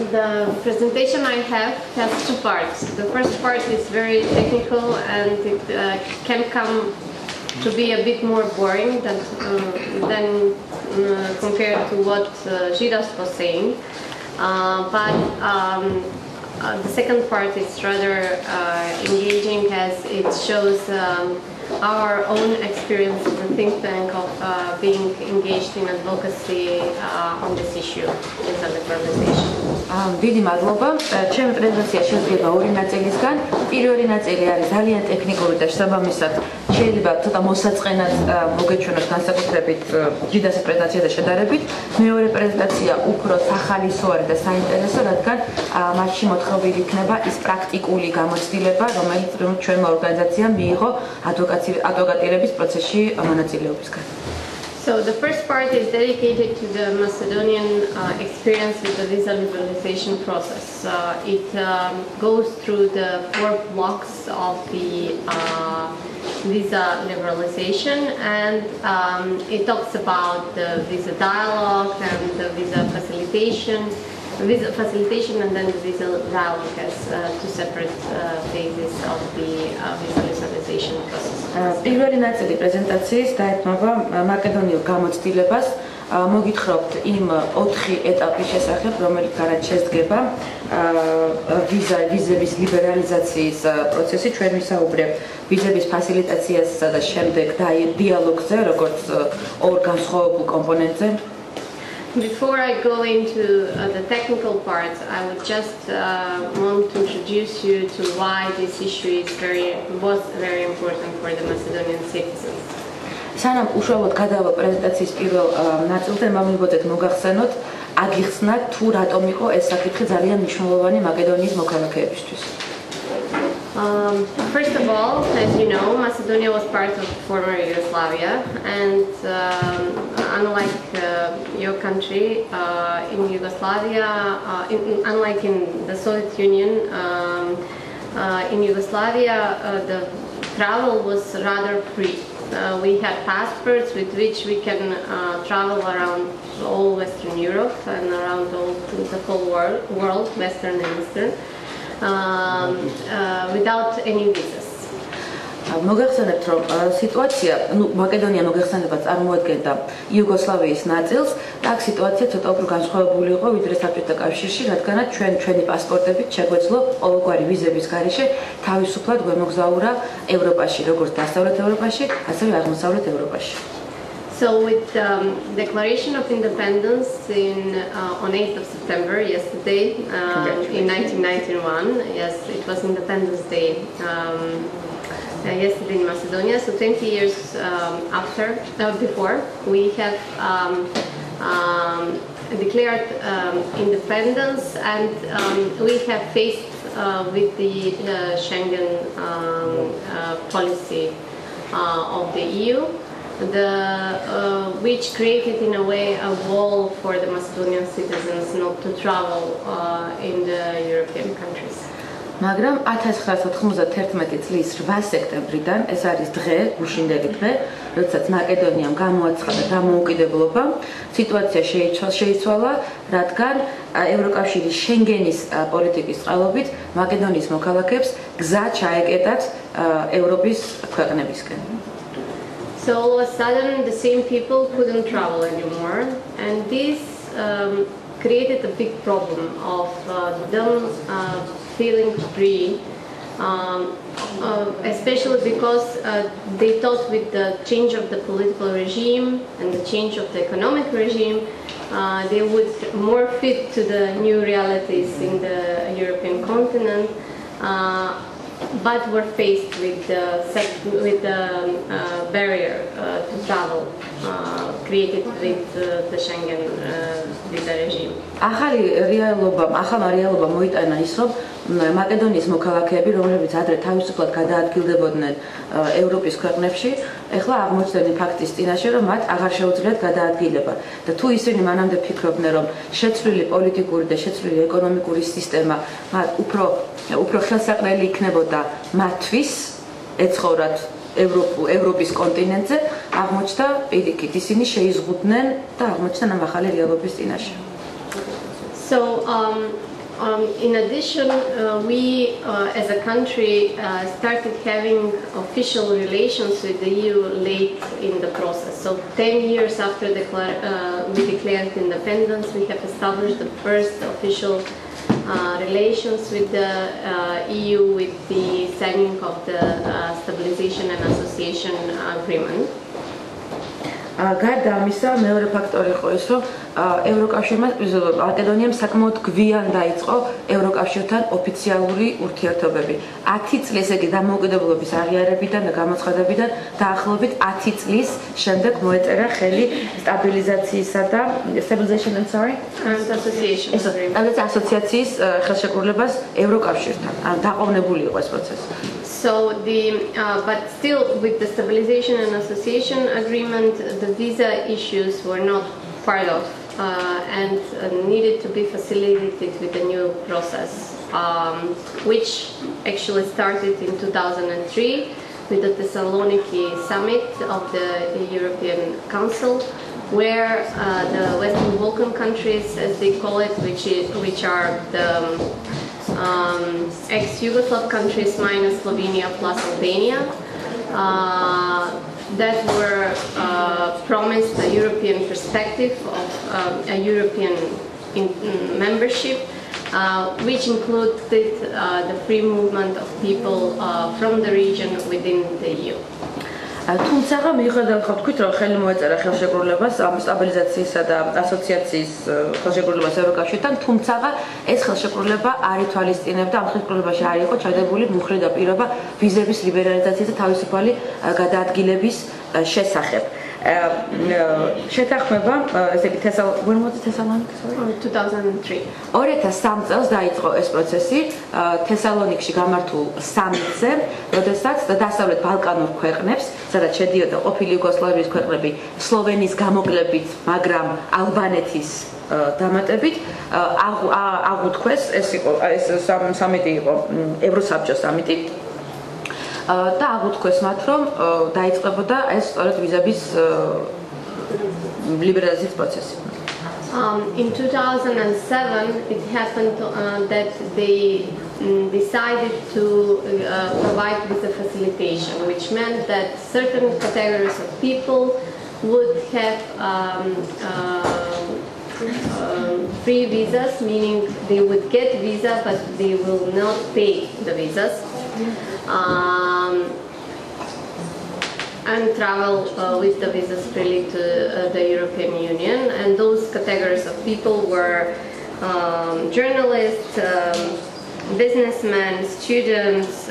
The presentation I have has two parts. The first part is very technical and it can come to be a bit more boring than compared to what Zhidas was saying. But the second part is rather engaging as it shows our own experience as a think tank of being engaged in advocacy on this issue, with liberalization. დიდი მადლობა. ჩემი პრეზენტაცია შედგება ორი ნაწილისგან. პირველი ნაწილი არის ძალიან ტექნიკური და შესაბამისად შეიძლება ცოტა მოსაწყენად მოგეჩვენოთ განსაკუთრებით ჯიდასის პრეზენტაციასთან შედარებით. მეორე პრეზენტაცია უფრო სახალისო არის და საინტერესო, რადგან მასში მოთხრობილი იქნება ის პრაქტიკული გამოცდილება, რომელიც ჩვენმა ორგანიზაციამ მიიღო ადვოკატირების პროცესში მონაწილეობისგან. So the first part is dedicated to the Macedonian experience with the visa liberalization process. It goes through the 4 blocks of the visa liberalization, and it talks about the visa dialogue and the visa facilitation and then the visa dialogue as 2 separate phases of the visa liberalization process. პირველი ნაწილი პრეზენტაციის დაეთმობა მაკედონიურ გამოცდილებას. მოგითხრობთ იმ 4 ეტაპის შესახებ, რომელიც გარეთ შედგება ვიზების ლიბერალიზაციის პროცესი. ჩვენ ვისაუბრებთ ვიზების ფასილიტაციასა და შემდეგ დიალოგზე, როგორც ორ განსხვავებულ კომპონენტზე. Before I go into the technical part, I would just want to introduce you to why this issue was very important for the Macedonian citizens. სანამ უშუალოდ გადავალ პრეზენტაციის პირველ ნაწილზე, მომიგოდეთ მოგახსენოთ, აგიხსნათ თუ რატომ იყო ეს საკითხი ძალიან მნიშვნელოვანი მაკედონიის მოქალაქეებისთვის. First of all, as you know, Macedonia was part of former Yugoslavia, and unlike your country, in Yugoslavia, unlike in the Soviet Union, in Yugoslavia the travel was rather free. We had passports with which we can travel around all Western Europe and around the whole world, Western and Eastern. Without any visas. მოგახსენებთ, რომ სიტუაცია, მაკედონია მოგახსენება წარმოადგენდა იუგოსლავიის ნაწილს, და აქ სიტუაცია ცოტა უფრო განსხვავებული იყო, ვიდრე საბჭოთა კავშირში, რადგანაც ჩვენი პასპორტებით შეგვეძლო ყოველგვარი ვიზების გარეშე თავისუფლად გვემოგზაურა ევროპაში, როგორც დასავლეთ ევროპაში, ასევე აღმოსავლეთ ევროპაში. So with the Declaration of Independence on 8th of September, yesterday, in 1991, yes, it was Independence Day yesterday in Macedonia, so 20 years before, we have declared independence, and we have faced with the Schengen policy of the EU. Which created in a way a wall for the Macedonian citizens not to travel in the European countries. მაგრამ 1991 წლის 8 სექტემბრიდან, ეს არის დღე, გუშინდელი დღე, როდესაც მაკედონიამ გამოაცხადა დამოუკიდებლობა, სიტუაცია შეიცვალა, რადგან ევროკავშირის შენგენის პოლიტიკის წყალობით მაკედონიის მოქალაქეებს გზა ჩაეკეტათ ევროპის ქვეყნებისკენ. So all of a sudden, the same people couldn't travel anymore, and this created a big problem of them feeling free, especially because they thought with the change of the political regime and the change of the economic regime, they would more fit to the new realities in the European continent. But were faced with the barrier to travel created with the Schengen visa regime. ახალმა რეალობამ მოიტანა ის, რომ მაკედონიის მოქალაქეები, რომლებიც ადრე თავისუფლად გადაადგილდებოდნენ ევროპის ქვეყნებში, ეხლა აღმოჩნდნენ ფაქტის წინაშე, რომ მათ აღარ შეუძლიათ გადაადგილება. და თუ ისინი მანამდე ფიქრობდნენ, რომ შეცვლილი პოლიტიკური და შეცვლილი ეკონომიკური სისტემა მათ უფრო ხელსაყრელი იქნებოდა მათთვის, ეცხოვრათ ევროპის კონტინენტზე, აღმოჩნდა პირიქით ისინი შეიზღუდნენ და აღმოჩნდნენ ამ ახალი რეალობის წინაშე. So in addition, we as a country started having official relations with the EU late in the process. So 10 years after we declared independence, we have established the first official relations with the EU with the signing of the Stabilization and Association Agreement. გარდა ამისა, მეორე ფაქტორი იყო ის, რომ ევროკავშირმა მაკედონიამ საკმაოდ გვიან დაიწყო ევროკავშირთან ოფიციალური ურთიერთობები. 10 წლის, ესე იგი, დამოუკიდებლობის აღიარებიდან და გამოცხადებიდან დაახლოებით 10 წლის შემდეგ მოეწერა ხელი სტაბილიზაციისა და ასოციაციის ხელშეკრულებას ევროკავშირთან. დაყოვნებული იყო ეს პროცესი. So but still with the Stabilization and Association Agreement, the visa issues were not part of and needed to be facilitated with the new process, which actually started in 2003 with the Thessaloniki summit of the European Council, where the Western Balkan countries, as they call it, which are the ex-Yugoslav countries minus Slovenia plus Albania, that were promised a European perspective of a European membership, which included the free movement of people from the region within the EU. თუმცა მიუხედავად ხო თქვით რომ ხელი მოეწერა ხელშეკრულებას ამ სტაბილიზაციისა და ასოციაციის ხელშეკრულებას ევროკავშირთან, თუმცა ეს ხელშეკრულება არ ითვალისწინებდა, ამ ხელშეკრულებაში არ იყო ჩადებული მუხლი და პირობა ვიზების ლიბერალიზაციის და თავისუფალი გადაადგილების შესახებ. შეთანხმება ესე იგი თესალონიკი 2003 2003 წელს დაიწყო ეს პროცესი თესალონიკში გამართულ სამიტზე, როდესაც დასავლეთ ბალკანურ ქვეყნებს, სადაც შედიოდა ყოფილი იუგოსლავიის ქვეყნები, სლოვენიის გამოკლებით, მაგრამ ალბანეთის დამატებით აღუთქვეს, ეს სამიტი იყო ევროსაბჭოს სამიტი. და აღუთქვეს მათ, რომ დაიწყებოდა ეს სწორედ ვიზების liberalization process. In 2007, it happened that they decided to provide visa facilitation, which meant that certain categories of people would have free visas, meaning they would get visa, but they will not pay the visas. And travel with the visas freely to the European Union, and those categories of people were journalists, businessmen, students,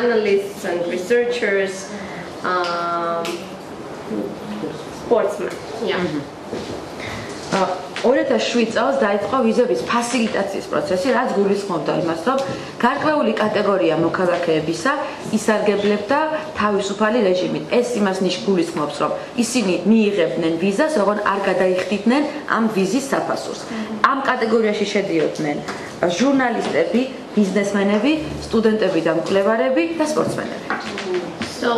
analysts and researchers, sportsmen. Yeah. 2007 წელს დაიწყო ვიზების ფასილიტაციის პროცესი, რაც გულისხმობდა იმას, რომ გარკვეული კატეგორია მოქალაქეებისა ისარგებლებდა თავისუფალი რეჟიმით. ეს იმას გულისხმობს, რომ ისინი მიიღებდნენ ვიზას, ოღონდ არ გადაიხდიდნენ ამ ვიზის საფასურს. ამ კატეგორიაში შედიოდნენ ჟურნალისტები, ბიზნესმენები, სტუდენტები და მკვლევარები და სპორტსმენები. So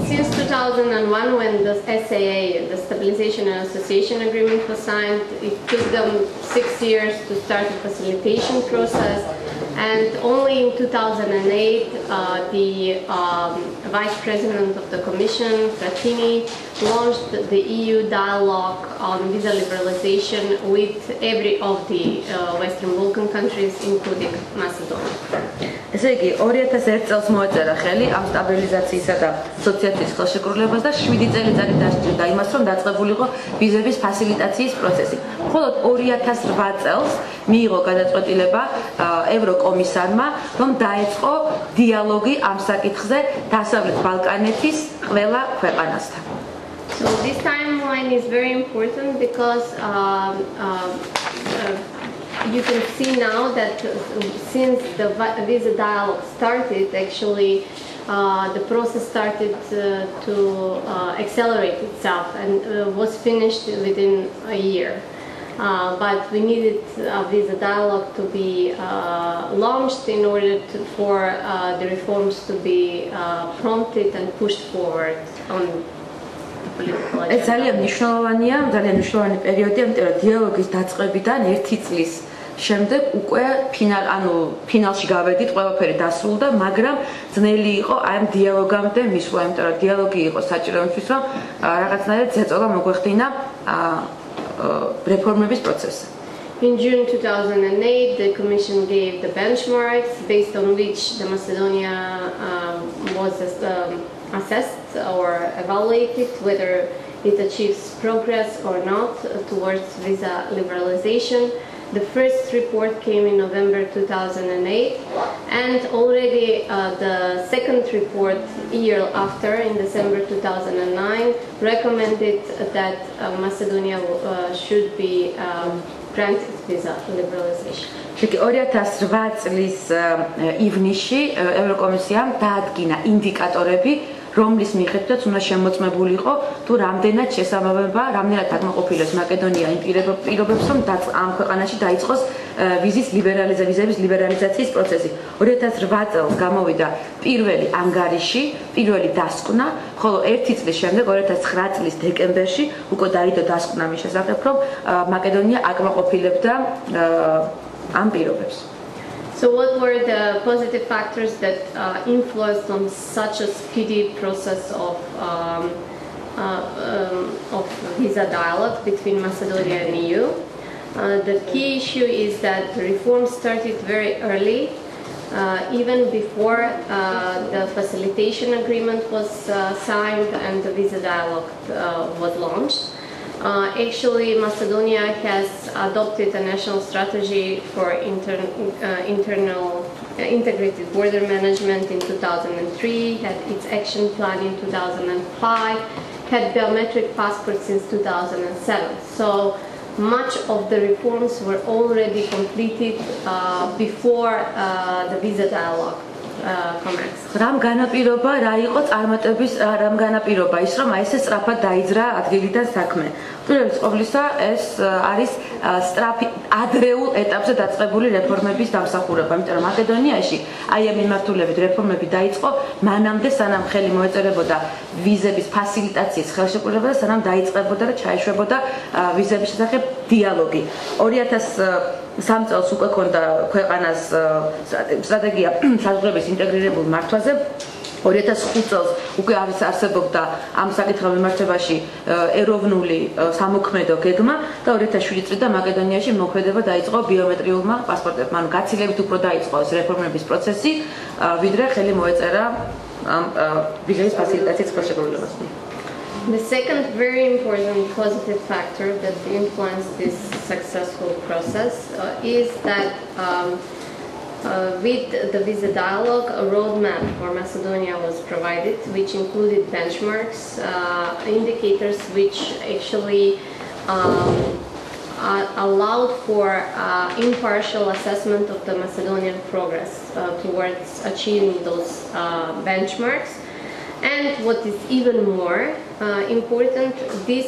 since 2001, when the SAA, the Stabilization and Association Agreement, was signed, it took them 6 years to start the facilitation process, and only in 2008, the Vice President of the Commission, Frattini, launched the EU dialogue on visa liberalization with every of the Western Balkan countries, including Macedonia. ესე იგი 2001 წელს მოეწერა ხელი ამ სტაბილიზაციისა და ასოციაციის ხელშეკრულებას და 7 წელიწადი დასჭირდა იმას, რომ დაწყებულიყო ვიზების ფასილიტაციის პროცესი. მხოლოდ 2008 წელს მიიღო გადაწყვეტილება ევროკომისარმა, რომ დაეწყო დიალოგი ამ საკითხზე დასავლეთ ბალკანეთის ყველა ქვეყანასთან. So this timeline is very important because you can see now that since the visa dialogue started, actually the process started to accelerate itself and was finished within a year. but we needed visa dialogue to be launched in order for the reforms to be prompted and pushed forward on the political agenda. ეს ძალიან მნიშვნელოვანი პერიოდია, იმიტომ რომ დიალოგის დაწყებიდან 1 წლის შემდეგ უკვე ფინალში გავედით, ყველაფერი დასრულდა, მაგრამ ძნელი იყო აი ამ დიალოგამდე მისვლა, იმიტომ რომ დიალოგი იყო საჭირო იმისთვის, რომ რაღაცნაირად ზეწოლა მოგვეხდინა reformების process. In June 2008, the Commission gave the benchmarks based on which the Macedonia was assessed or evaluated whether it achieves progress or not towards visa liberalization. The first report came in November 2008, and already the second report a year after, in December 2009, recommended that Macedonia should be granted visa liberalization. 2008 წლის ივნისში ევროკომისიამ დაადგინა ინდიკატორები, რომლის მიხედვითაც უნდა შემოწმებულიყო თუ რამდენად შესაბამება, რამდენად დაკმაყოფილებს მაკედონია იმ პირობებს, რომ ამ ქვეყანაში დაიწყოს ვიზების ლიბერალიზაციის პროცესი. 2008 წელს გამოვიდა პირველი ანგარიში, პირველი დასკვნა, ხოლო 1 წლის შემდეგ 2009 წლის დეკემბერში უკვე დაიდო დასკვნა მის შესახებ, რომ მაკედონია აკმაყოფილებდა ამ პირობებს. So what were the positive factors that influenced on such a speedy process of visa dialogue between Macedonia and EU? The key issue is that the reforms started very early, even before the facilitation agreement was signed and the visa dialogue was launched. Actually, Macedonia has adopted a national strategy for integrated border management in 2003, had its action plan in 2005, had biometric passports since 2007. So much of the reforms were already completed before the visa dialogue commenced. რამ განაპირობა რა იყო წარმატების რამ განაპირობა ის რომ აი ესე სწრაფად დაიძრა ადგილიდან საქმე. პირველ ყოვლისა ეს არის სწრაფი ადრეულ ეტაპზე დაწყებული რეფორმების დამსახურება, იმიტომ რომ მაკედონიაში აი ამ მიმართულებით რეფორმები დაიწყო მანამდე სანამ ხელი მოეწერებოდა ვიზების ფასილიტაციის ხელშეკრულება და სანამ დაიწყებოდა და ჩაეშვებოდა ვიზების შესახებ დიალოგი. 2003 წელს უკვე ქონდა ქვეყანას სტრატეგია საზღვრების ინტეგრირებულ მართვაზე. 2005 წელს უკვე არსებობდა ამ საკითხის მიმართებაში ეროვნული სამოქმედო გეგმა და 2007 წლიდან მაკედონიაში მოქმედება დაიწყო ბიომეტრიულმა პასპორტებმა. ანუ გაცილებით უფრო დაიწყო ეს რეფორმების პროცესი, ვიდრე ხელი მოეწერა ამ ვიზების ფასილიტაციის ხელშეკრულებას. The second very important positive factor that influenced this successful process is that with the visa dialogue, a roadmap for Macedonia was provided, which included benchmarks, indicators which actually allowed for impartial assessment of the Macedonian progress towards achieving those benchmarks. And what is even more important, this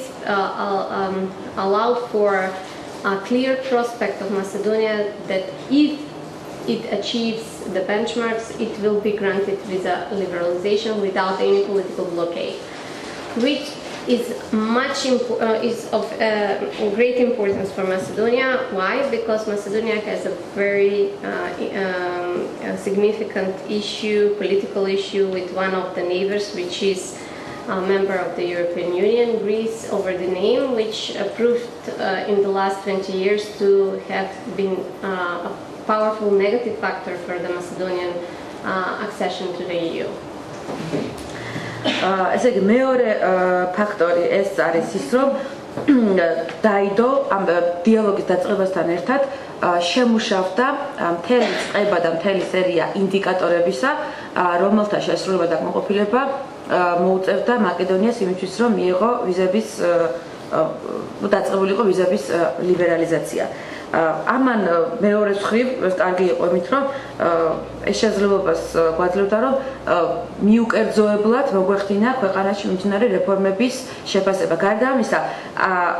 allowed for a clear prospect of Macedonia that if it achieves the benchmarks, it will be granted visa liberalization without any political blockade, which is of great importance for Macedonia. Why? Because Macedonia has a very significant political issue with one of the neighbors, which is a member of the European Union, Greece, over the name, which proved in the last 20 years to have been a powerful negative factor for the Macedonian accession to the EU. ესე იგი მეორე ფაქტორი ეს არის ის რომ დაიდო ამ დიალოგის დაწყებასთან ერთად შემუშავდა მთელი წყება და მთელი სერია ინდიკატორებისა, რომელთა შესრულება და კმაყოფილება მოუწევდა მაკედონიას იმისთვის, რომ მიიღო ვიზების დაწყებულიყო ვიზების ლიბერალიზაცია. ამან მეორე მხრივ კარგი იყო იმით, რომ ეს შესაძლებლობას გვაძლევდა, რომ მიუკერძოებლად მოგვეხდინა ქვეყანაში მიმდინარე რეფორმების შეფასება. გარდა ამისა,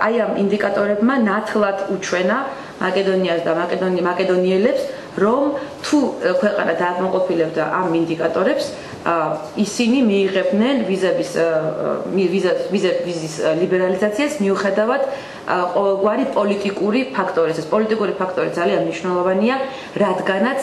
აი ამ ინდიკატორებმა ნათლად უჩვენა მაკედონიას და მაკედონიელებს, რომ თუ ქვეყანა დააკმაყოფილებდა ამ ინდიკატორებს, ისინი მიიღებდნენ ვიზის ლიბერალიზაციას მიუხედავად ყოველგვარი პოლიტიკური ფაქტორის. ეს პოლიტიკური ფაქტორი ძალიან მნიშვნელოვანია, რადგანაც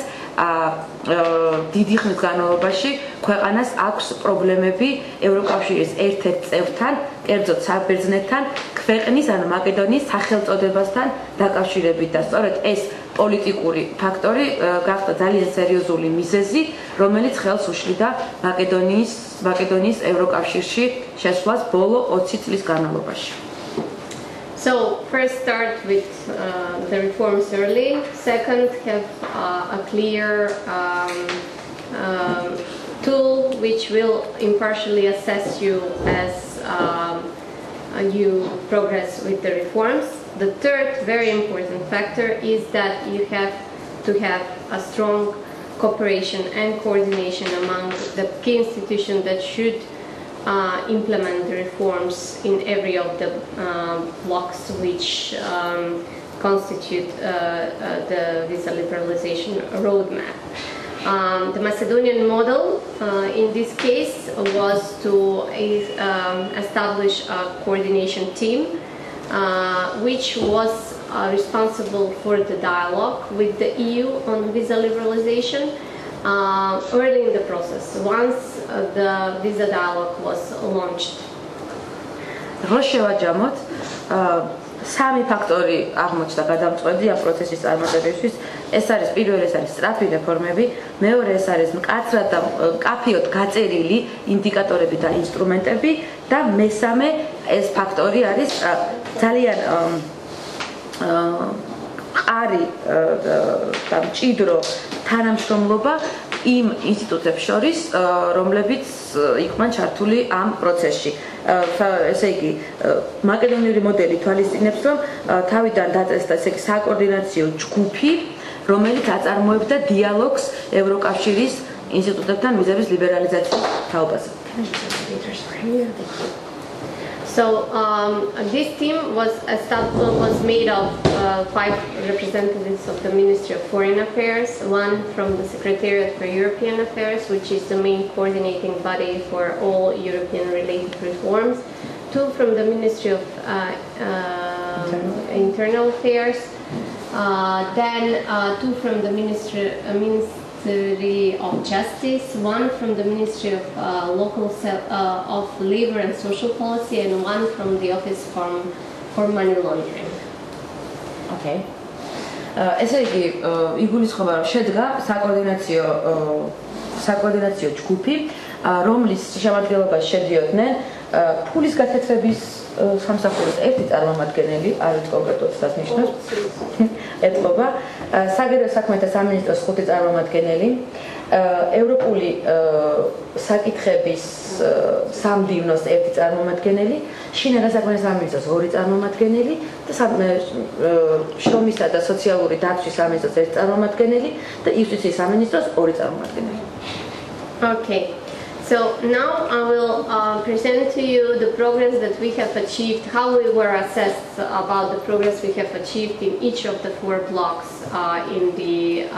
დიდი ხნის განმავლობაში ქვეყანას აქვს პრობლემები ევროკავშირის ერთ-ერთ წევრთან, კერძოდ საბერძნეთთან, ქვეყნის ანუ მაკედონიის სახელწოდებასთან დაკავშირებით და სწორედ ეს პოლიტიკური ფაქტორი გახდა ძალიან სერიოზული მიზეზი, რომელიც ხელს უშლიდა მაკედონიის ევროკავშირში შესვლას ბოლო 20 წლის განმავლობაში. So first start with the reforms early. Second, have a clear tool which will impartially assess you as you progress with the reforms. The third very important factor is that you have to have a strong cooperation and coordination among the key institutions that should implement the reforms in every of the blocks which constitute the visa liberalization roadmap. The Macedonian model in this case was to establish a coordination team which was responsible for the dialogue with the EU on visa liberalization early in the process, once the visa dialogue was launched. რო შევაჯამოთ, სამი ფაქტორი აღმოჩნდა გადამწყვეტი ამ პროცესის წარმატებისთვის. ეს არის პირველი, ეს არის სწრაფი რეფორმები, მეორე ეს არის მკაცრად და მკაფიოდ გაწერილი ინდიკატორები და ინსტრუმენტები და მესამე ეს ფაქტორი არის ძალიან მყარი და მჭიდრო თანამშრომლობა იმ ინსტიტუტებს შორის, რომლებიც იყვნენ ჩართული ამ პროცესში. ესე იგი, მაკედონიური მოდელი თვალისწინებს, რომ თავიდან დაწესდა ესე იგი საკოორდინაციო ჯგუფი, რომელიც აწარმოებდა დიალოგს ევროკავშირის ინსტიტუტებთან ვიზების ლიბერალიზაციის თაობაზე. So this team was made of 5 representatives of the Ministry of Foreign Affairs, one from the Secretariat for European Affairs, which is the main coordinating body for all European-related reforms, 2 from the Ministry of Internal Affairs, then 2 from the Ministry of Justice, 1 from the Ministry of of Labor and Social Policy, and 1 from the Office for Money Laundering. Okay. ესე იგი, იგულისხმება, რომ შედგა საკოორდინაციო ჯგუფი, რომლის შემადგენლობაში შედიოდნენ ფულის გათეთრების სამსახურის ერთი წარმომადგენელი, არ ვიცი კონკრეტულად სადაც ნიშნავს, ეთყობა, საგარეო საქმეთა სამინისტროს 5 წარმომადგენელი, ევროპული საკითხების სამდივნოს ერთი წარმომადგენელი, შინაგან საქმეთა სამინისტროს 2 წარმომადგენელი და შრომისა და სოციალური დაცვის სამინისტროს ერთი წარმომადგენელი და იუსტიციის სამინისტროს 2 წარმომადგენელი. Okay. So now I will present to you the progress that we have achieved, how we were assessed about the progress we have achieved in each of the 4 blocks in the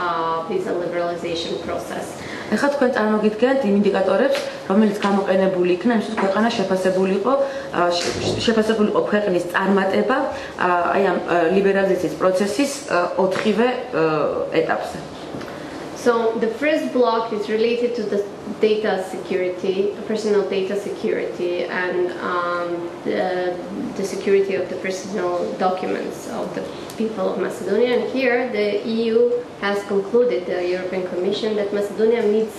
visa liberalization process. ახლა თქვენ წარმოგიდგენთ იმ ინდიკატორებს, რომელიც გამოყენებული იქნა, იმისთვის ქვეყანა შეფასებული იყო ქვეყნის წარმატება აი ამ ლიბერალიზაციის პროცესის 4-ვე ეტაპზე. So the first block is related to the data security, personal data security, and the security of the personal documents of the people of Macedonia. And here the EU has concluded, the European Commission, that Macedonia meets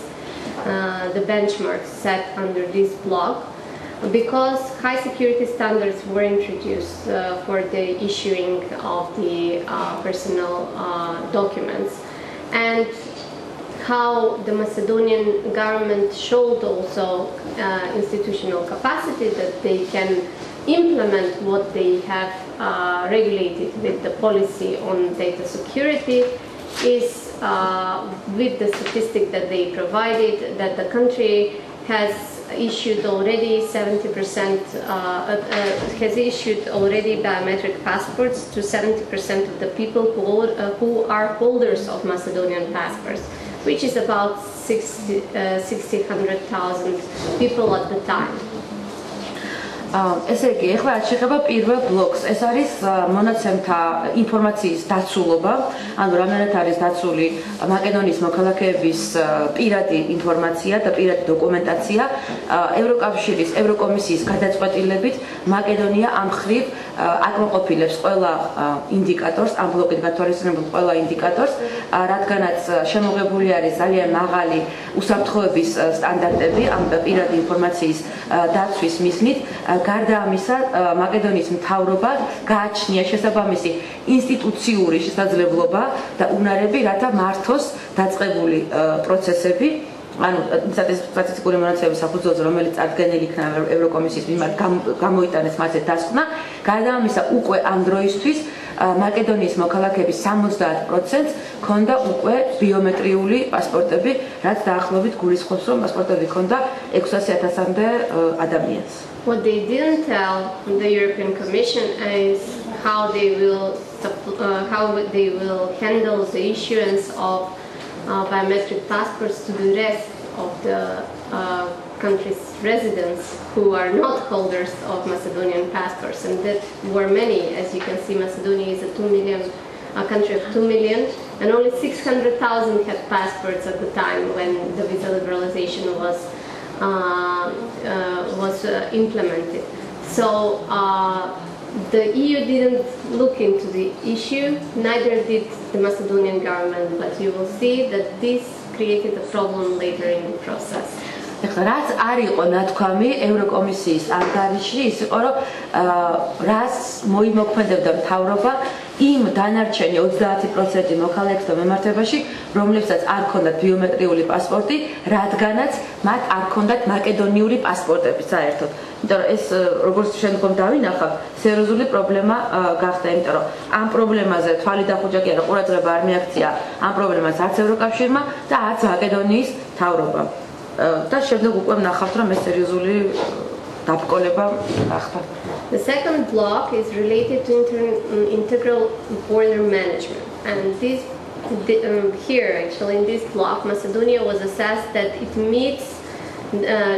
the benchmarks set under this block because high security standards were introduced for the issuing of the personal documents. And how the Macedonian government showed also institutional capacity that they can implement what they have regulated with the policy on data security is with the statistic that they provided, that the country has issued already 70% has issued already biometric passports to 70% of the people who are holders of Macedonian passports, which is about 600,000 people at the time. ესე იგი, ახლა რაც შეეხება პირველ ბლოკს, ეს არის მონაცემთა ინფორმაციის დაცულობა, ანუ რამდენად არის დაცული მაკედონიის მოქალაქეების პირადი ინფორმაცია და პირადი დოკუმენტაცია. ევროკავშირის, ევროკომისიის გადაწყვეტილებით მაკედონია ამ მხრივ აკმაყოფილებს ყველა ინდიკატორს, ამ ბლოკით გათვალისწინებულ ყველა ინდიკატორს, რადგანაც შემოღებული არის ძალიან მაღალი უსაფრთხოების სტანდარტები ამ პირადი ინფორმაციის დაცვის მიზნით. გარდა ამისა, მაკედონიის მთავრობა გააჩნია შესაბამისი ინსტიტუციური შესაძლებლობა და უნარები, რათა მართოს დაწყებული პროცესები, ანუ სტატისტიკური მონაცემების საფუძველზე, რომელიც წარდგენილი იქნა ევროკომისიის მიმართ გამოიტანეს მათზე დასკვნა. გარდა ამისა, უკვე ამ დროისთვის მაკედონიის მოქალაქეების 70%-ს ქონდა უკვე ბიომეტრიული პასპორტები, რაც დაახლოებით გულისხმობს, რომ პასპორტები ქონდა 600,000-მდე ადამიანს. What they didn't tell the European Commission is how they will handle the issuance of biometric passports to the rest of the country's residents who are not holders of Macedonian passports, and that were many. As you can see, Macedonia is a country of 2 million, and only 600,000 had passports at the time when the visa liberalization was implemented. So the EU didn't look into the issue, neither did the Macedonian government, but you will see that this created a problem later in the process. რაც არ იყო ნათქვამი ევროკომისიის ანგარიშში, ის იყო, რომ რას მოიმოქმედებდა მთავრობა იმ დანარჩენი 30% მოქალაქეთა მიმართებაში, რომლებსაც არ ქონდათ ბიომეტრიული პასპორტი, რადგანაც მათ არ ქონდათ მაკედონიური პასპორტები საერთოდ. იმიტომ რომ ეს როგორც შემდგომ დავინახავ, სერიოზული პრობლემა გახდა, იმიტომ რომ ამ პრობლემაზე თვალი დახუჭა კი არა, ყურადღება არ მიაქცია ამ პრობლემას არც ევროკავშირმა და არც მაკედონიის მთავრობამ. და შემდეგ უკვე ვნახავთ, რომ ეს სერიოზული დაბკოლება გახდა. The second block is related to integral border management, and here actually in this block, Macedonia was assessed that it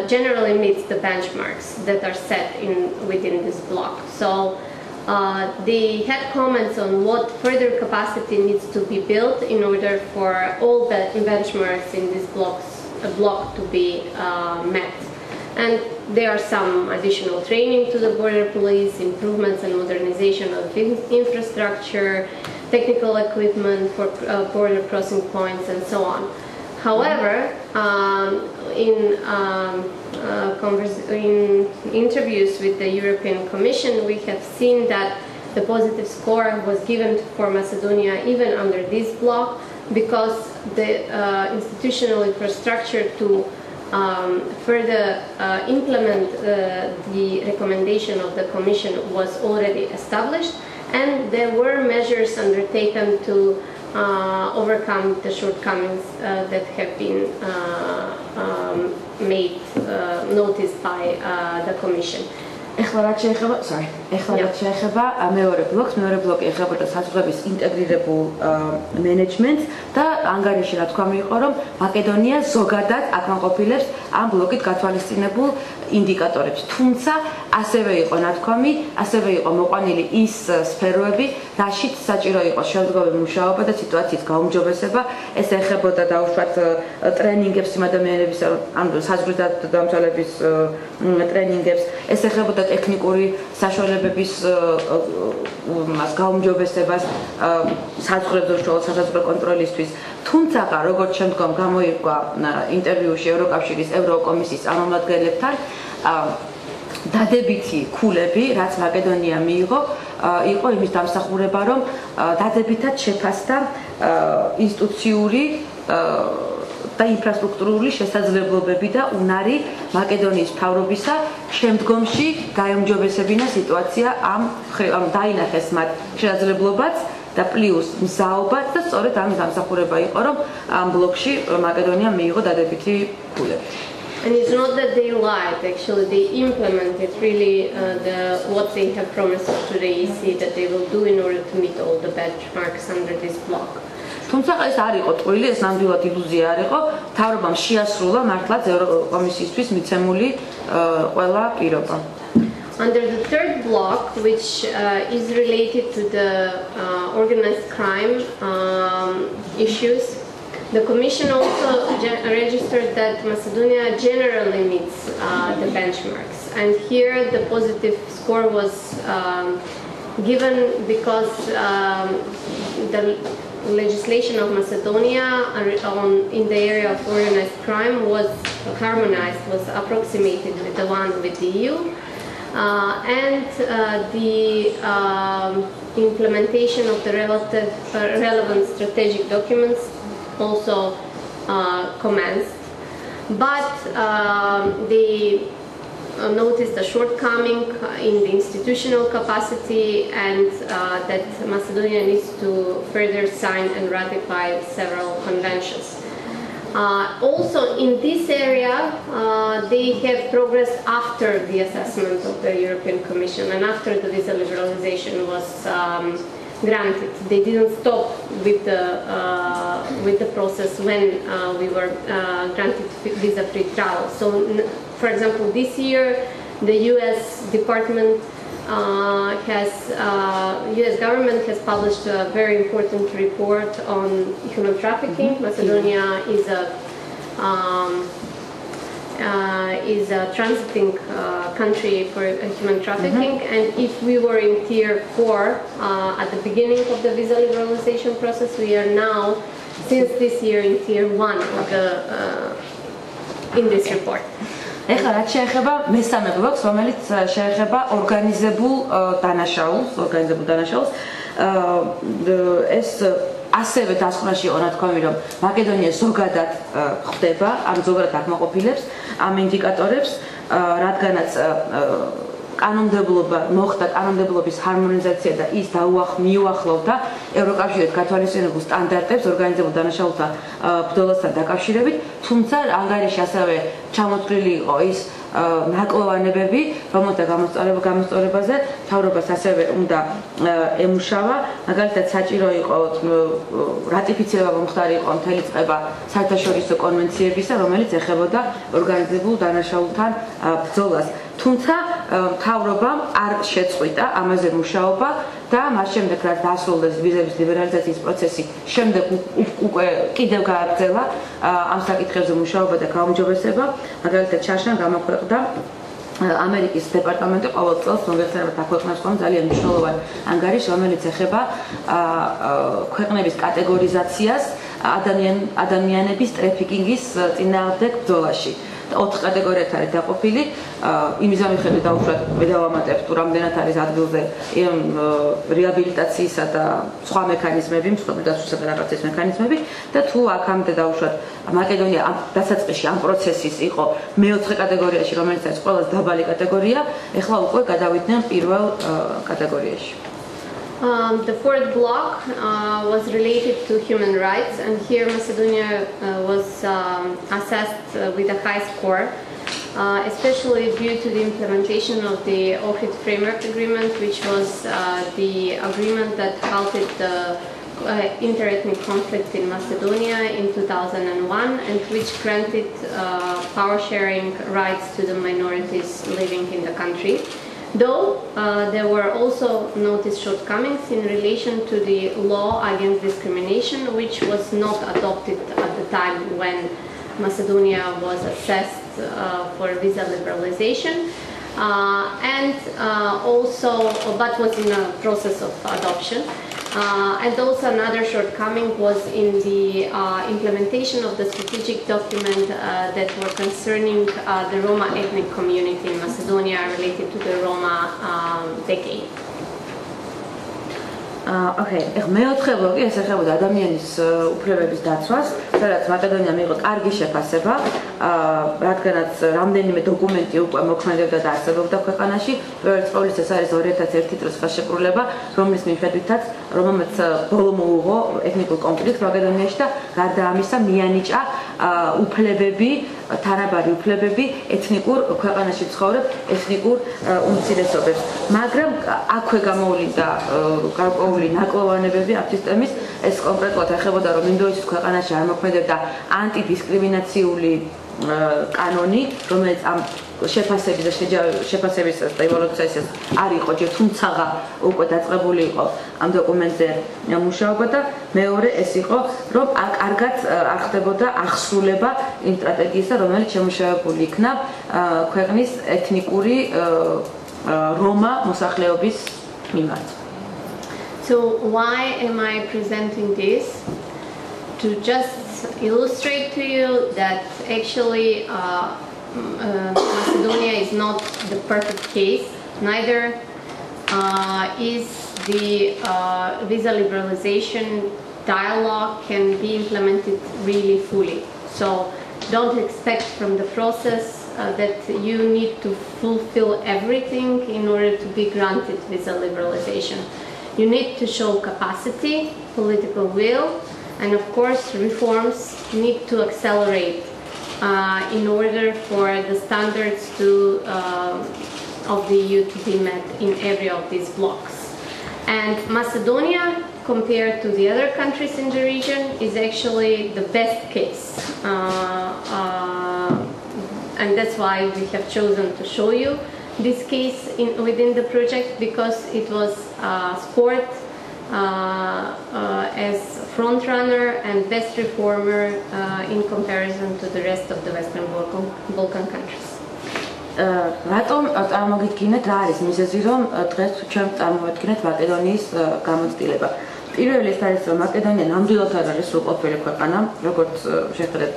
generally meets the benchmarks that are set within this block. So they had comments on what further capacity needs to be built in order for all the benchmarks in this block to be met. And there are some additional training to the border police, improvements and modernization of infrastructure, technical equipment for border crossing points, and so on. However, in interviews with the European Commission, we have seen that the positive score was given for Macedonia even under this block, because the institutional infrastructure to further implement the recommendation of the Commission was already established, and there were measures undertaken to overcome the shortcomings that have been noticed by the Commission. ეხლა რაც შეეხება მეორე ბლოკი ეხებოდა საზღვრების ინტეგრირებულ მენეჯმენტს და ანგარიში რა თქვა მიიღო, რომ მაკედონია ზოგადად აკმაყოფილებს ამ ბლოკით გათვალისწინებულ ინდიკატორებს. თუმცა ასევე იყო ნათქვამი, ასევე იყო მოყვანილი ის სფეროები, რაშიც საჭირო იყო შემდგომი მუშაობა და სიტუაციის გაუმჯობესება. ეს ეხებოდა დაუშვათ ტრენინგებს იმ ადამიანების, ანუ საზღვრიდან დამცველების ტრენინგებს, ეს ეხებოდა ტექნიკური საშუალებების გაუმჯობესებას საზღვრებზე უშუალო სასაზღვრო კონტროლისთვის. თუმცა როგორც შემდგომ გამოირკვა ინტერვიუში ევროკავშირის ევროკომისიის წარმომადგენლებთან, დადებითი ქულები, რაც მაკედონია მიიღო, იყო იმის დამსახურება, რომ დადებითად შეფასდა ინსტიტუციური და ინფრასტრუქტურული შესაძლებლობები და უნარი მაკედონიის მთავრობისა შემდგომში გაემჯობესებინა სიტუაცია ამ დაინახეს მათ შესაძლებლობაც და პლუს მზაობაც და სწორედ ამის დამსახურება იყო რომ ამ ბლოკში მაკედონიამ მიიღო დადებითი ფულები. And it's not that they lied, actually they implemented really what they have promised to the EC that they will do in order to meet all the benchmarks under this block. თუმცა ეს არ იყო ტყუილი, ეს ნამდვილად ილუზია არ იყო, მთავრობამ შეასრულა მართლაც ევროკომისიისთვის მიცემული ყველა პირობა. Under the third block, which is related to the organized crime issues, the Commission also registered that Macedonia generally meets the benchmarks. And here the positive score was given because the legislation of Macedonia in the area of organized crime was harmonized, was approximated with the one with the EU. And the implementation of the relevant strategic documents also commenced, but they noticed a shortcoming in the institutional capacity and that Macedonia needs to further sign and ratify several conventions. Also in this area they have progressed after the assessment of the European Commission and after the visa liberalization was granted. They didn't stop with the process when we were granted visa-free travel. So, for example, this year the U.S. Department U.S. government has published a very important report on human trafficking. Macedonia is a transiting country for human trafficking, and if we were in tier 4 at the beginning of the visa liberalization process, we are now, since this year, in tier 1 of in this report. ეხლა რაც შეეხება მესამე ბლოკს, რომელიც შეეხება ორგანიზებულ დანაშაულს, ეს ასევე დასკვნაში იყო ნათქვამი, რომ მაკედონია ზოგადად ხვდება ამ ზოგადად აკმაყოფილებს ამ ინდიკატორებს, რადგანაც კანონმდებლობა მოხდა, კანონმდებლობის ჰარმონიზაცია და ის მიუახლოვდა ევროკავშირის გათვალისწინებულ სტანდარტებს ორგანიზებულ დანაშაულთა ბრძოლასთან დაკავშირებით, თუმცა ანგარიში ასევე ჩამოთვლილი იყო ის ნაკლოვანებები, რომელთა გამოსწორებაზე მთავრობას ასევე უნდა ემუშავა, მაგალითად საჭირო იყო რატიფიცირება მომხდარი იყო მთელი წყება საერთაშორისო კონვენციებისა, რომელიც ეხებოდა ორგანიზებულ დანაშაულთან ბრძოლას. თუმცა მთავრობამ არ შეწყვიტა ამაზე მუშაობა და მას შემდეგ რაც დასრულდეს ვიზების ლიბერალიზაციის პროცესი, შემდეგ უკვე კიდევ გააგრძელა ამ საკითხებზე მუშაობა და გაუმჯობესება. მაგალითად ჩარშან გამოქვეყნდა ამერიკის დეპარტამენტი ყოველ წელს მოგეხსენებათ აქვეყნებს ხოლმე ძალიან მნიშვნელოვან ანგარიშს, რომელიც ეხება ქვეყნების კატეგორიზაციას ადამიანების ტრაფიკინგის წინააღმდეგ ბრძოლაში. 4 კატეგორიად არის დაყოფილი. იმის მიხედვით დაუშვათ დავამატებთ თუ რამდენად არის ადგილზე რეაბილიტაციისა და სხვა მექანიზმები, მსხვერპლ დაცვისა და რაღაცის მექანიზმები და თუ აქამდე დაუშვათ მაკედონია ამ დასაწყისში ამ პროცესის იყო მე-4 კატეგორიაში, რომელიც არის ყველაზე დაბალი კატეგორია, ეხლა უკვე გადავიდნენ პირველ კატეგორიაში. The fourth block was related to human rights, and here Macedonia was assessed with a high score, especially due to the implementation of the Ohrid Framework Agreement, which was the agreement that halted the interethnic conflict in Macedonia in 2001 and which granted power sharing rights to the minorities living in the country. Though there were also noticed shortcomings in relation to the law against discrimination, which was not adopted at the time when Macedonia was assessed for visa liberalization, but was in a process of adoption. And also another shortcoming was in the implementation of the strategic document that were concerning the Roma ethnic community in Macedonia related to the Roma decade. Okay, მეოთხე ბლოკი ესახებოდა ადამიანის უფლებების დაცვას, სადაც მაკედონია მიიღო კარგი შეფასება, რადგანაც რამდენიმე დოკუმენტი უკვე მოქმედებდა და არსებობდა ქვეყანაში. პირველ ყოვლისა ეს არის 2001 წლის ხელშეკრულება, რომლის მიხედვითაც რომელმაც ბოლო მოუღო ეთნიკურ კონფლიქტს მაკედონიაში და გარდა ამისა მიანიჭა უფლებები, თანაბარი უფლებები ეთნიკურ ქვეყანაში ცხოვრებ ეთნიკურ უმცირესობებს. მაგრამ აქვე გამოვლინდა გარკვეული ნაკლოვანებები ამ სისტემის, ეს კონკრეტულად ეხებოდა, რომ ინდოეთის ქვეყანაში არ მოქმედებდა ანტიდისკრიმინაციული კანონი, რომელიც ამ შეფასების ევოლუციას არ იყო ჯერ, თუმცა უკვე დაწყებული იყო ამ დოკუმენტზე მუშაობა და მეორე ეს იყო, რომ კარგად არ ხდებოდა აღსრულება იმ სტრატეგიისა, რომელიც შემუშავებული იქნა ქვეყნის ეთნიკური რომა მოსახლეობის მიმართ. So why am I presenting this? To just illustrate to you that actually Macedonia is not the perfect case, neither is the visa liberalization dialogue can be implemented really fully. So don't expect from the process that you need to fulfill everything in order to be granted visa liberalization. You need to show capacity, political will, and of course reforms need to accelerate in order for the standards of the EU to be met in every of these blocks. And Macedonia, compared to the other countries in the region, is actually the best case. And that's why we have chosen to show you this case within the project, because it was scored as front runner and best reformer in comparison to the rest of the Western Balkan countries. რატომ წარმოგიდგინეთ რა არის მიზეზი რომ დღეს ჩვენ წარმოვიდგინეთ მაკედონიის გამოცდილება? პირველი ეს არის რომ მაკედონია ნამდვილად არ არის სრულყოფილი ქვეყანა, როგორც შეხედეთ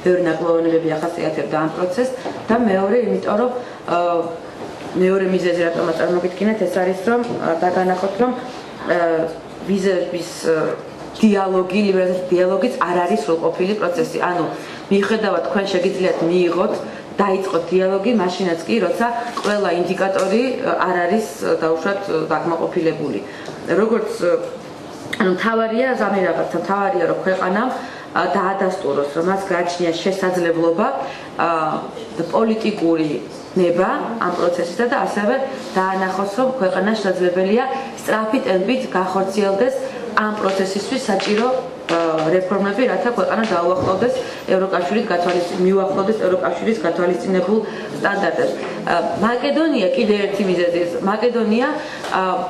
ბევრი ნაკლოვანებები ახასიათებდა ამ პროცესს და მეორე იმიტომ რომ მეორე მიზეზი რატომაც წარმოგიდგინეთ ეს არის რომ დაგანახოთ რომ ვიზების დიალოგი, ლიბერალიზაციის დიალოგიც არ არის სრულყოფილი პროცესი. ანუ მიუხედავად თქვენ შეგიძლიათ მიიღოთ დაიწყოთ დიალოგი, მაშინაც კი როცა ყველა ინდიკატორი არ არის დაუშვათ დაკმაყოფილებული. როგორც ანუ თავარია ზამი რაღაცა, თავარია რომ ქვეყანამ დაადასტუროს, რომ მას გააჩნია შესაძლებლობა პოლიტიკური ნება ამ პროცესისა და ასევე დაანახოს, რომ ქვეყანა შესაძლებელია სწრაფი ტემპით გახორციელდეს ამ პროცესისთვის საჭირო რეფორმები, რათა ქვეყანა დაუახლოვდეს მიუახლოვდეს ევროკავშირის გათვალისწინებულ სტანდარტებს. მაკედონია კიდევ ერთი მიზეზი, მაკედონია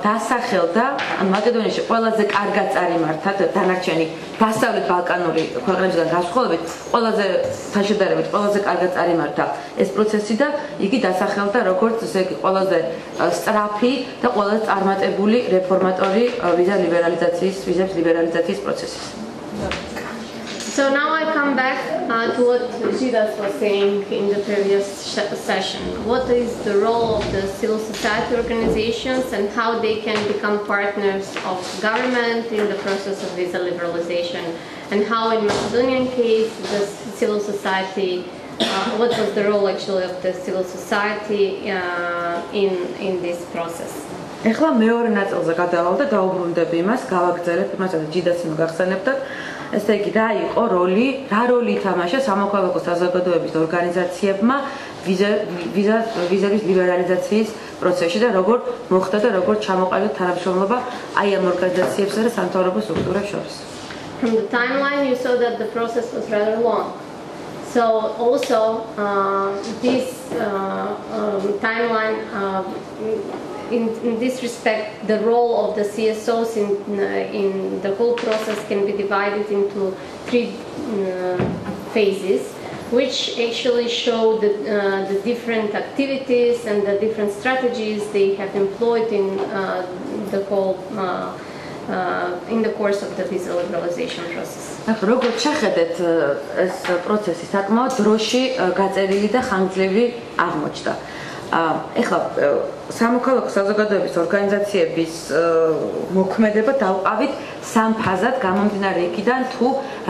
დასახელდა, ანუ მაკედონიაში ყველაზე კარგად წარიმართა დანარჩენი დასავლეთ ბალკანური ქვეყნებისგან განსხვავებით, შედარებით ყველაზე კარგად წარიმართა ეს პროცესი და იგი დასახელდა როგორც ესე იგი ყველაზე სწრაფი და ყველაზე წარმატებული რეფორმატორი ვიზების ლიბერალიზაციის პროცესის. So now I come back to what Zhidas was saying in the previous session. What is the role of the civil society organizations and how they can become partners of government in the process of visa liberalization, and how in Macedonian case the civil society, what was the role actually of the civil society in this process. ეხლა მეორე ნაწილზე გადავალ და დაუბრუნდები იმას, გავაგრძელებ იმას, რაც ჯიდასი მოგახსენებდათ. ესე იგი, რა იყო როლი ითამაშა სამოქალაქო საზოგადოების ორგანიზაციებმა ვიზების ლიბერალიზაციის პროცესში და როგორ მოხდა და როგორ ჩამოყალიბდა თანამშრომლობა აი ამ ორგანიზაციებსა და სამთავრობო სტრუქტურებს შორის. From the timeline you saw that the process was rather long. So also this timeline in this respect, the role of the CSOs in the whole process can be divided into three phases, which actually show the different activities and the different strategies they have employed in the whole in the course of the visa liberalization process. როგორც შეხედეთ, ეს პროცესი საკმაოდ დროში გაწერილი და ხანგრძლივი აღმოჩნდა. ეხლა სამოქალაქო საზოგადოების ორგანიზაციების მოქმედება დავყავით სამ ფაზად გამომდინარე იქიდან თუ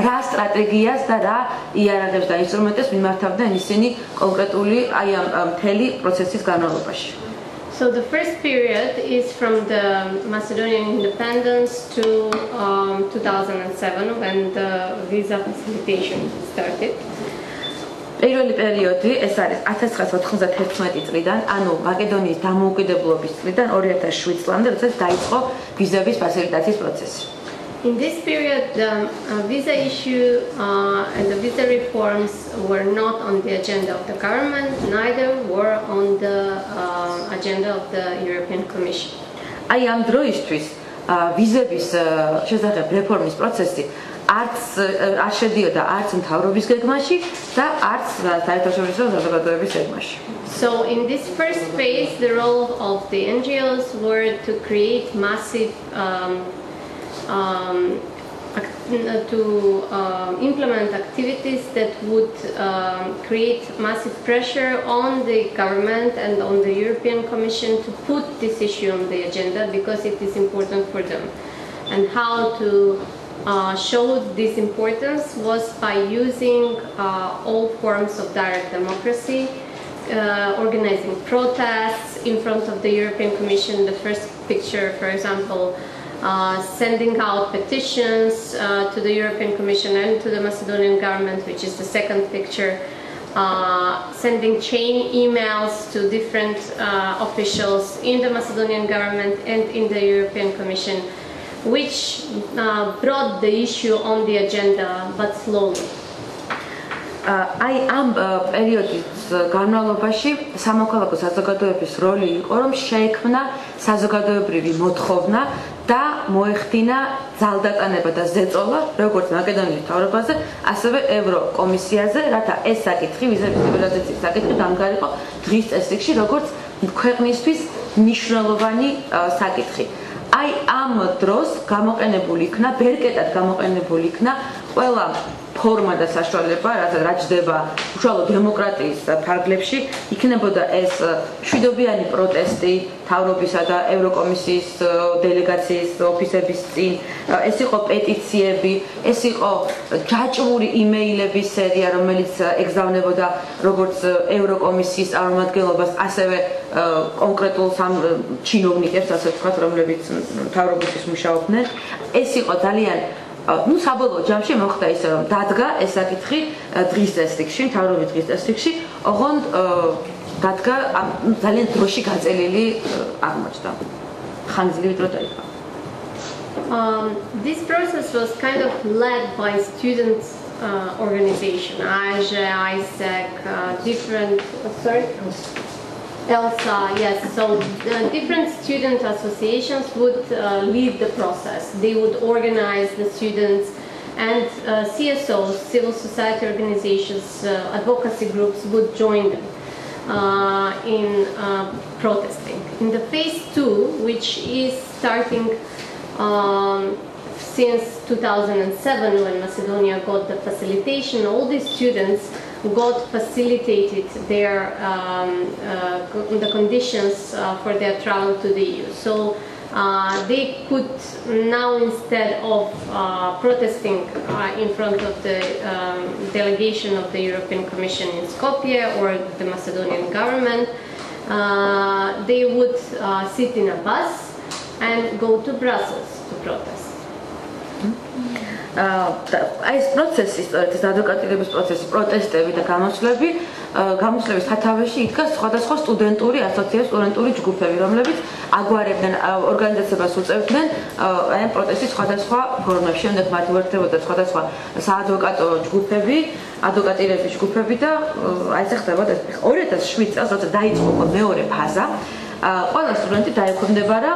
რა სტრატეგიას და რა იარაღებს და ინსტრუმენტებს მიმართავდნენ ისინი კონკრეტული აი ამ მთელი პროცესის განმავლობაში. So the first period is from the Macedonian independence to 2007 when the visa facilitation started. პირველი პერიოდი ეს არის 1991 წლიდან, ანუ მაკედონიის დამოუკიდებლობის წლიდან 2007 წლამდე, როდესაც დაიწყო ვიზების ფასილიტაციის პროცესი. In this period, the visa issue and the visa reforms were not on the agenda of the government, neither were on the agenda of the European Commission. აი ამ დროისთვის ვიზების შესახებ რეფორმის პროცესი არ შედიოდა არც მთავრობის გეგმაში და არც საერთაშორისო საზოგადოების გეგმაში. So in this first phase, the role of the NGOs were to create massive implement activities that would create massive pressure on the government and on the European Commission to put this issue on the agenda because it is important for them. And how to show this importance was by using all forms of direct democracy, organizing protests in front of the European Commission. The first picture, for example, sending out petitions to the European Commission and to the Macedonian government, which is the second picture, sending chain emails to different officials in the Macedonian government and in the European Commission, which brought the issue on the agenda, but slowly. აი ამ პერიოდის განმავლობაში სამოქალაქო საზოგადოების როლი იყო, რომ შეექმნა საზოგადოებრივი მოთხოვნა და მოეხდინა ძალდატანება და ზეწოლა როგორც მაკედონიის მთავრობაზე, ასევე ევროკომისიაზე, რათა ეს საკითხი, ვიზების ლიბერალიზაციის საკითხი დამყარიყო დღის წესრიგში, როგორც ქვეყნისთვის მნიშვნელოვანი საკითხი. აი ამ დროს გამოყენებული იქნა, ბერკეტად გამოყენებული იქნა ყველა ფორმა და საშუალება, რაც ჯდება უშუალო დემოკრატიის ფარგლებში, იქნებოდა ეს მშვიდობიანი პროტესტი თავრობისა და ევროკომისიის დელეგაციის ოფისების წინ, ეს იყო პეტიციები, ეს იყო ჯაჭვური იმეილების სერია, რომელიც ეგზავნებოდა როგორც ევროკომისიის წარმომადგენლობას, ასევე კონკრეტულ ჩინოვნიკებს, ასე ვთქვათ, რომლებიც თავრობისთვის მუშაობდნენ. ეს იყო ძალიან ну საბოლოო ჯამში მოხდა ისე რომ დადგა ეს საკითხი დღის წესრიგში, მთავრობის დღის წესრიგში, ოღონდ დადგა ძალიან დროში გაწელილი აღმოჩნდა. ხანგრძლივი დრო დაიწყო. This process was kind of led by students organization, AIJE, ISEC, different ELSA, yes, so different student associations would lead the process. They would organize the students and CSOs, civil society organizations, advocacy groups would join them in protesting. In the phase 2, which is starting since 2007 when Macedonia got the facilitation, all these students got facilitated their the conditions for their travel to the EU. So they could now, instead of protesting in front of the delegation of the European Commission in Skopje or the Macedonian government, they would sit in a bus and go to Brussels to protest. აი ეს პროცესი, ეს ადვოკატირების პროცესი, პროტესტები და გამოსვლების სათავეში იდგა სხვადასხვა სტუდენტური ასოციაციების, სტუდენტური ჯგუფები, რომლებიც აგვარებდნენ ორგანიზაციებას უწევდნენ აი ამ პროტესტის სხვადასხვა ფორმებში. შემდეგ მათ უერთდებოდა სხვადასხვა საადვოკატო ჯგუფები, ადვოკატირების ჯგუფები და აი ეს ხდებოდა 2007 წელს, როცა დაიწყო მეორე ფაზა. ყველა სტუდენტი დაექვემდებარა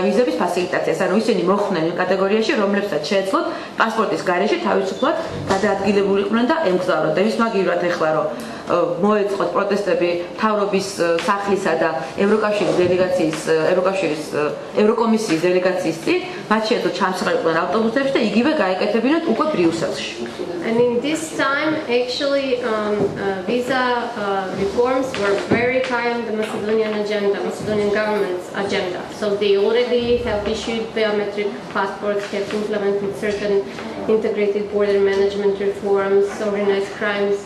ვიზების ფასილიტაციას, ანუ ისინი მოხვდნენ კატეგორიაში, რომლებსაც შეეძლოთ პასპორტის გარეშე თავისუფლად გადაადგილებულიყვნენ და ემგზავროთ. და ის მაგივრად ეხლა რომ მოეწყოთ პროტესტები მთავრობის სახლისა და ევროკავშირის დელეგაციის ევროკომისიის დელეგაციის წინ, მათ შეეძლოთ ჩამსხმელიყვნენ ავტობუსებში და იგივე გაეკეთებინათ უკვე ბრიუსელში. And in this time, actually, visa reforms were very high on the Macedonian agenda, Macedonian government's agenda. So they already have issued biometric passports, have implemented certain integrated border management reforms, organized crimes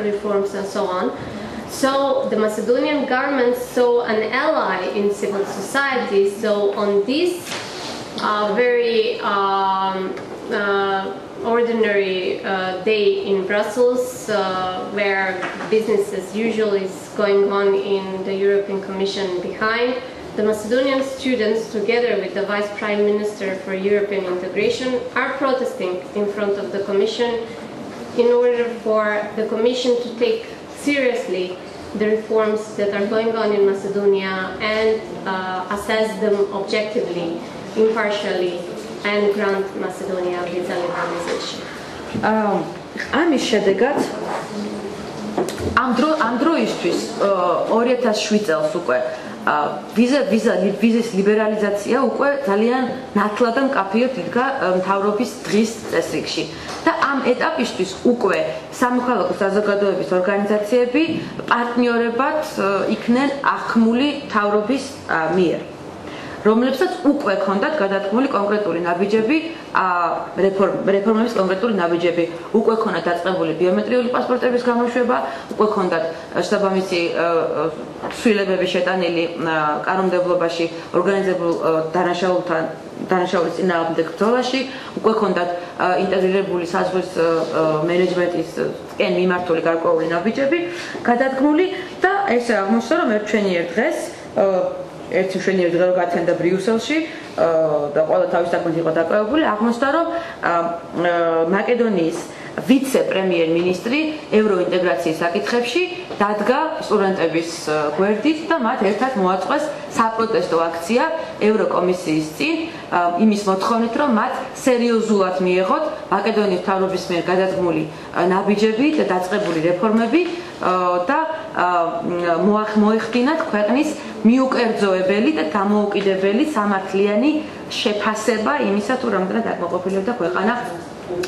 reforms, and so on. So the Macedonian government saw an ally in civil society. So on this very ordinary day in Brussels, where business as usual is going on in the European Commission behind, the Macedonian students, together with the Vice Prime Minister for European Integration, are protesting in front of the Commission in order for the Commission to take seriously the reforms that are going on in Macedonia and assess them objectively, impartially, and grant Macedonia visa liberalization. ამის შედეგად ამ დროისთვის 2007 წელს უკვე ვიზის ლიბერალიზაცია უკვე ძალიან ნათლად და მკაფიოდ იდგა მთავრობის დღის წესრიგში. და ამ ეტაპისთვის უკვე სამოქალაქო საზოგადოების ორგანიზაციები პარტნიორებად იქნენ ახმული მთავრობის მიერ, რომლებსაც უკვე ჰქონდათ გადადგმული კონკრეტული ნაბიჯები, რეფორმების კონკრეტული ნაბიჯები, უკვე ჰქონდათ დაწყებული ბიომეტრიული პასპორტების გამოშვება, უკვე ჰქონდათ შესაბამისი ცვლილებები შეტანილი კანონმდებლობაში ორგანიზებულ დანაშაულის წინააღმდეგ ბრძოლაში, უკვე ჰქონდათ ინტეგრირებული საზღვრის მენეჯმენტისკენ მიმართული გარკვეული ნაბიჯები გადადგმული და ესე აღმოჩნდა, რომ ერთჩვენიერ დღეს ერთი მშვენიერი დღე რო გაცენდა ბრიუსელში და ყველა თავის საქმით იყო დაკავებული, აღმოჩნდა, რომ მაკედონიის ვიცე-პრემიერ-მინისტრი ევროინტეგრაციის საკითხებში დადგა სტუდენტების გვერდით და მათ ერთად მოაწყვეს საპროტესტო აქცია ევროკომისიის წინ იმის მოთხოვნით, რომ მათ სერიოზულად მიეღოთ მაკედონიის მთავრობის მიერ გადადგმული ნაბიჯები და დაწყებული რეფორმები და მოეხდინათ ქვეყნის მიუკერძოებელი და გამოუკიდებელი სამართლიანი შეფასება იმისა, თუ რამდენად აკმაყოფილებდა ქვეყანა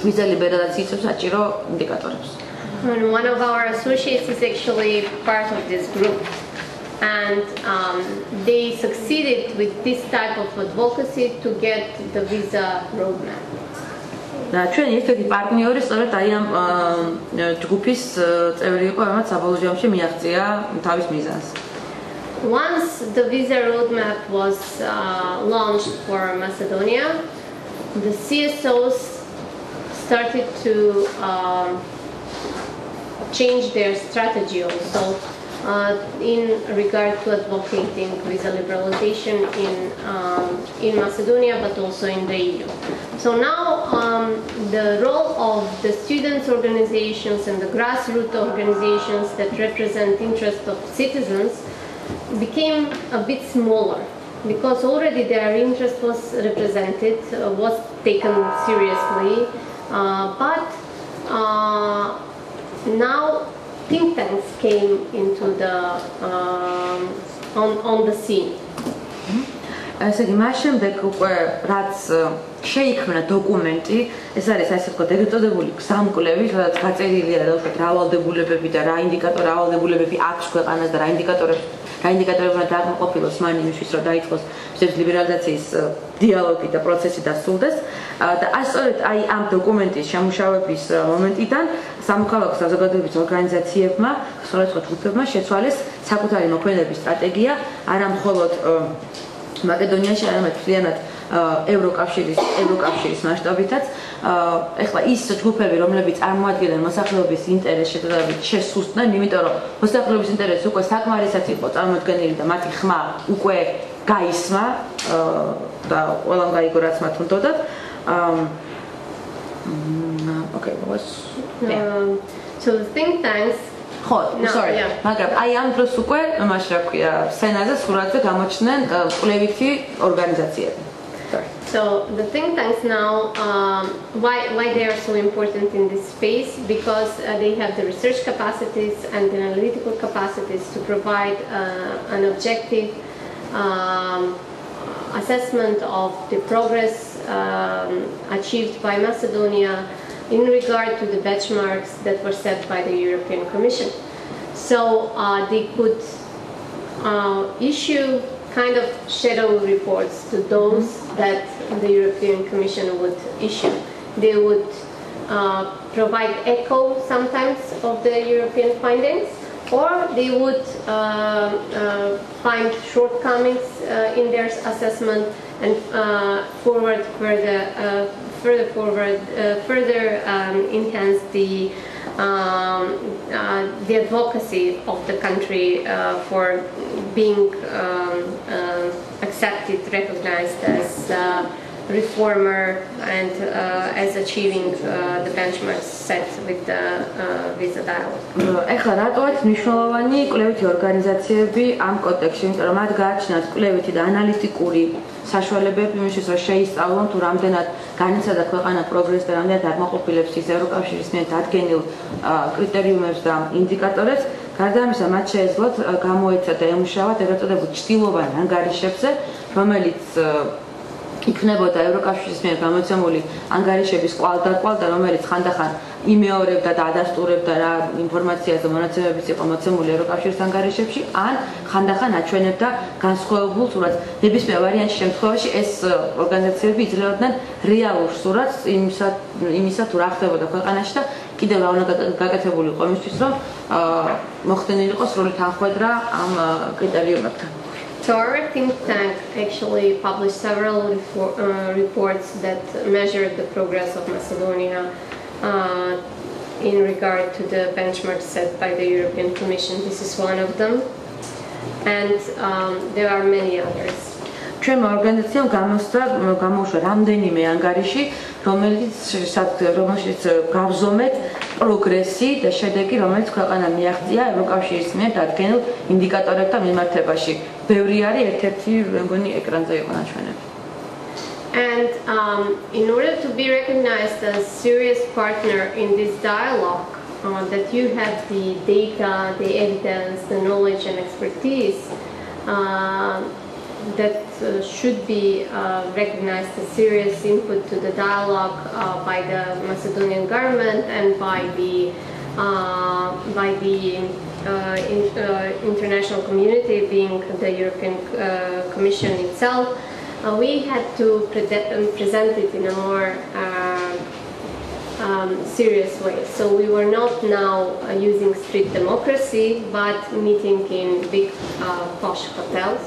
visa liberalization საჭირო ინდიკატორებს. One of our associates is actually part of this group, and they succeeded with this type of advocacy to get the visa roadmap. ჩვენ ერთ-ერთი პარტნიორი სწორედ აი ამ ჯგუფის წევრი იყო, რომელსაც საბოლოო ჯამში მიაღწია თავის მიზანს. Once the visa roadmap was launched for Macedonia, the CSOs started to change their strategy also in regard to advocating visa liberalization in Macedonia, but also in the EU. So now the role of the students' organizations and the grassroots organizations that represent interests of citizens became a bit smaller, because already their interest was represented, was taken seriously, but now think tanks came into the on the scene. ასე იგი, მას შემდეგ უკვე რაც შეიქმნა დოკუმენტი, ეს არის ასე ვთქვათ, ეგრეთ წოდებული გზამკვლევი, სადაც გაწერილია დაუშვათ რა ვალდებულებები და რა ვალდებულებები აქვს ქვეყანას და რა ინდიკატორებმა დაკმაყოფილოს მან იმისთვის, რომ დაიწყოს ვიზების ლიბერალიზაციის დიალოგი და პროცესი დასრულდეს. და სწორედ აი ამ დოკუმენტის შემუშავების მომენტიდან სამოქალაქო საზოგადოების ორგანიზაციებმა, სხვადასხვა ჯგუფებმა შეცვალეს საკუთარი მოქმედების სტრატეგია, არა მხოლოდ მაკედონიაში, არამედ მთლიანად ევროკავშირის მასშტაბითაც. ეხლა ის ჯგუფები, რომლებიც წარმოადგენენ მოსახლეობის ინტერესს, შედარებით შესუსტნენ, იმიტომ რომ მოსახლეობის ინტერესი უკვე საკმარისად იყო წარმოდგენილი და მათი ხმა უკვე გაისმა და ყველამ გაიგო, რაც მათ უნდათ. Okay, so the think tanks. მაგრამ აი ამ დროს უკვე მაშ რა ქვია, სცენაზე სურათზე გამოჩნდნენ კვლევითი ორგანიზაციები. So the think tanks now, why they are so important in this space? Because they have the research capacities and the analytical capacities to provide an objective assessment of the progress achieved by Macedonia in regard to the benchmarks that were set by the European Commission. So they could issue kind of shadow reports to those that the European Commission would issue. They would provide echo sometimes of the European findings, or they would find shortcomings in their assessment and further enhance the advocacy of the country for being accepted, recognized as reformer and as achieving the benchmarks set with the visa dialogue. ეხლა რატოაც მნიშვნელოვანი კვლევითი ორგანიზაციები ამ კონტექსტში, იმიტომ რომ მათ გააჩნიათ კვლევითი და ანალიტიკური საშუალებები იმისთვის, რომ შეისწავლონ თუ რამდენად განიცადა ქვეყანა პროგრესს და რამდენად აკმაყოფილებს ის ევროკავშირის მიერ დადგენილ კრიტერიუმებს და ინდიკატორებს. გარდა ამისა, მათ შეეძლოთ გამოეცათ და ემუშავათ ეგრეთ წოდებულ ჩრდილოვან ანგარიშებზე, რომელიც იქნებოდა ევროკავშირის მიერ გამოცემული ანგარიშების კვალდაკვალ და რომელიც ხანდახან იმეორებდა და ადასტურებდა რა ინფორმაციას და მონაცემებიც იყო მოცემული ევროკავშირის ანგარიშებში, ან ხანდახან აჩვენებდა განსხვავებულ სურათს. ნებისმიერ ვარიანტის შემთხვევაში ეს ორგანიზაციები იძლეოდნენ რეალურ სურათს იმისა თუ რა ხდებოდა ქვეყანაში და კიდევ რა უნდა გაკეთებული იყო იმისთვის, რომ მოხდენილი იყოს სრული თანხვედრა ამ კრიტერიუმებთან. So our think tank actually published several reports that measured the progress of Macedonia in regard to the benchmarks set by the European Commission. This is one of them, and there are many others. ჩვენმა ორგანიზაციამ გამოუშვა რამდენიმე ანგარიში, რომელშიც გავზომეთ პროგრესი და შედეგი, რომელიც ქვეყანა მიაღწია ევროკავშირის მიერ დადგენილ ინდიკატორებთან მიმართებაში. ბევრი არის, ერთ-ერთი მგონი ეკრანზე იყო ნაჩვენები. And in order to be recognized as serious partner in this dialogue, that you have the data, the evidence, the knowledge and expertise that should be recognized as serious input to the dialogue by the Macedonian government and by the international community, being the European Commission itself. We had to present it in a more serious way. So we were not now using street democracy, but meeting in big posh hotels,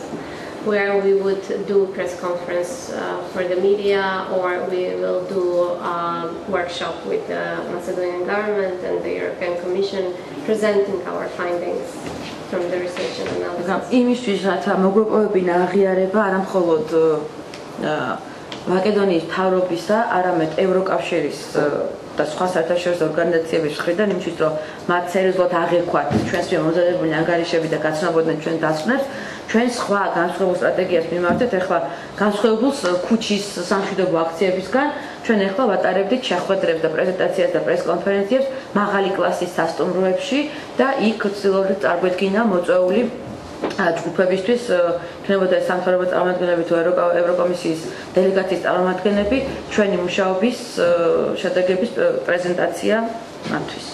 where we would do press conference for the media, or we will do a workshop with the Macedonian government and the European Commission presenting our findings from the research and analysis. იმისთვის რათა მოგვეპოვებინა აღიარება არა მხოლოდ მაკედონიის მთავრობისა, არამედ ევროკავშირის და სხვა საერთაშორისო ორგანიზაციების მხრიდან, იმისთვის რომ მათ სერიოზულად აღექვათ ჩვენს მიერ მომზადებული ანგარიშები და გაცნობოდნენ ჩვენ დასკვნებს, ჩვენ სხვა განსხვავებულ სტრატეგიას მიმართეთ. ეხლა განსხვავებულ ქუჩის სამშვიდობო აქციებისგან ჩვენ ეხლა ვატარებდით შეხვედრებს და პრეზენტაციას და პრეს-კონფერენციებს მაღალი კლასის სასტუმროებში და იქ ცდილობდით წარმოედგინა მოწვეული ჯგუფებისთვის, იქნებოდა ეს სამთავრობო წარმომადგენლები თუ ევროკომისიის დელეგაციის წარმომადგენლები, ჩვენი მუშაობის შედეგების პრეზენტაცია მათთვის.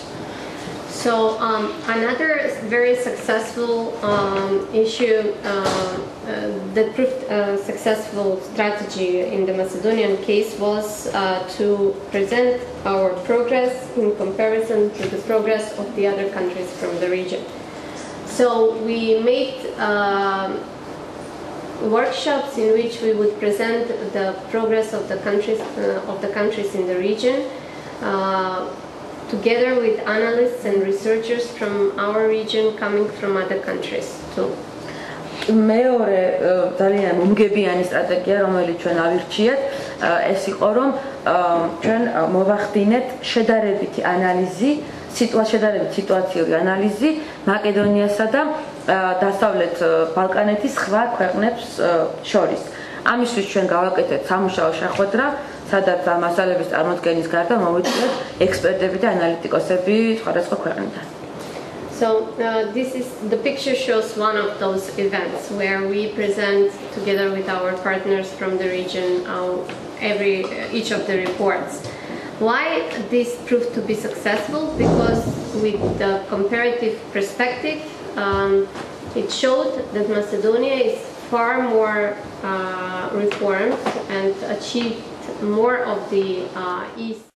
So another very successful issue that proved a successful strategy in the Macedonian case was to present our progress in comparison to the progress of the other countries from the region. So we made workshops in which we would present the progress of the countries in the region, together with analysts and researchers from our region coming from other countries too. მეორე ძალიან მომგებიანი სტრატეგია, რომელიც ჩვენ ავირჩიეთ, ეს იყო, რომ ჩვენ მოვახდინეთ შედარებითი ანალიზი, სიტუაციური ანალიზი მაკედონიასა და დასავლეთ ბალკანეთის სხვა ქვეყნებს შორის. ამისთვის ჩვენ გავაკეთეთ სამუშაო შეხვედრა, სადაც მასალების წარმოდგენის გარდა მოვიწვიეთ ექსპერტები და ანალიტიკოსები სხვადასხვა ქვეყნიდან. So this is the picture shows one of those events where we present together with our partners from the region each of the reports. Why this proved to be successful? Because with the comparative perspective, it showed that Macedonia is far more reformed and achieved more of the east.